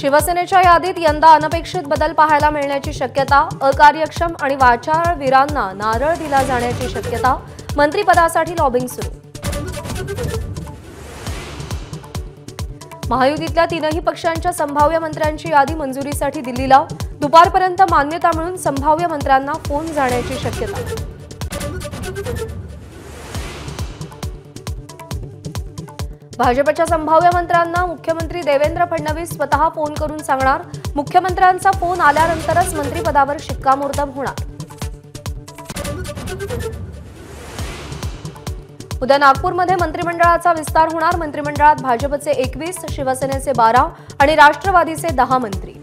शिवसेनेच्या यादीत यंदा अनपेक्षित बदल पाहायला मिळण्याची शक्यता, अकार्यक्षम आणि वाचाळवीरांना नारळ दिला जाण्याची शक्यता, मंत्रिपदासाठी लॉबिंग सुरू। महायुतीतल्या तीनही पक्षांच्या संभाव्य मंत्र्यांची यादी मंजुरीसाठी दिल्लीला, दुपारपर्यंत मान्यता मिळून संभाव्य मंत्र्यांना फोन जाण्याची शक्यता। भाजपच्या संभाव्य मंत्र्यांना मुख्यमंत्री देवेंद्र फडणवीस स्वतः फोन करून सांगणार, मुख्यमंत्र्यांचा फोन आल्यानंतरच मंत्रिपदावर शिक्कामोर्तब होणार। उद्या नागपूरमध्ये मंत्रिमंडळाचा विस्तार होणार। मंत्रिमंडळात भाजपचे 21, शिवसेनेचे 12 आणि राष्ट्रवादीचे 10 मंत्री।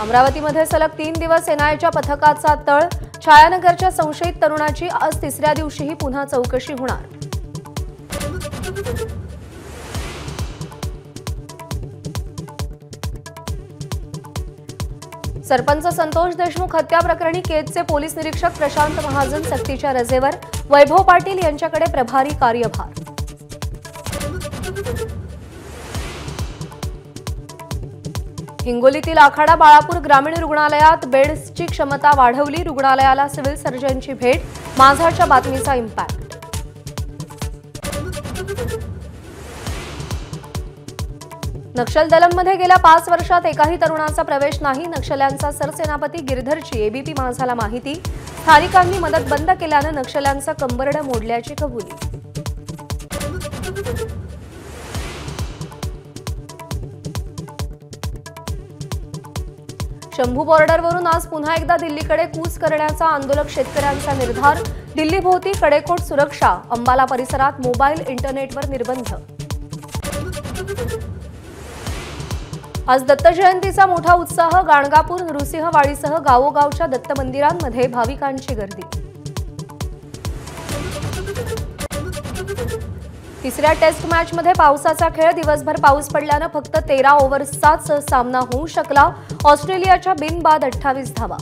अमरावतीमध्ये सलग 3 दिवस एनआयच्या पथकाचा तळ, छायानगरच्या संशयित तरुणाची आज तिसऱ्या दिवशीही पुन्हा चौकशी होणार। सरपंच संतोष देशमुख हत्या प्रकरणी केजचे पोलीस निरीक्षक प्रशांत महाजन सक्तीच्या रजेवर, वैभव पाटील यांच्याकडे प्रभारी कार्यभार। हिंगोलीतील आखाडा बाळापूर ग्रामीण रुग्णालयात बेड्सची क्षमता वाढवली, रुग्णालयाला सिव्हिल सर्जनची भेट, माझाच्या बातमीचा इम्पॅक्ट। नक्षल दलममध्ये गेल्या 5 वर्षात एकाही तरुणाचा प्रवेश नाही, नक्षल्यांचा सरसेनापती गिरधरची एबीपी माझाला माहिती, स्थानिकांनी मदत बंद केल्यानं नक्षल्यांचं कंबरडं मोडल्याची कबुली। शंभू बॉर्डरवरून आज पुन्हा एकदा दिल्लीकडे कूच करण्याचा आंदोलक शेतकऱ्यांचा निर्धार, दिल्लीभोवती कडेकोट सुरक्षा, अंबाला परिसरात मोबाईल इंटरनेटवर निर्बंध। आज दत्त जयंतीचा मोठा उत्साह, गाणगापूर, नृसिंहवाडीसह गावोगावच्या दत्त मंदिरांमध्ये भाविकांची गर्दी। तिसऱ्या टेस्ट मॅचमध्ये पावसाचा खेळ, दिवसभर पाऊस पडल्यानं फक्त 13 ओव्हर्सचाच सामना होऊ शकला, ऑस्ट्रेलियाच्या बिनबाद 28 धावा।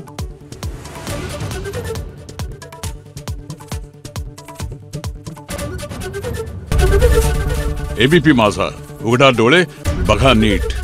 एबीपी माझा, उघडा डोळे बघा नीट।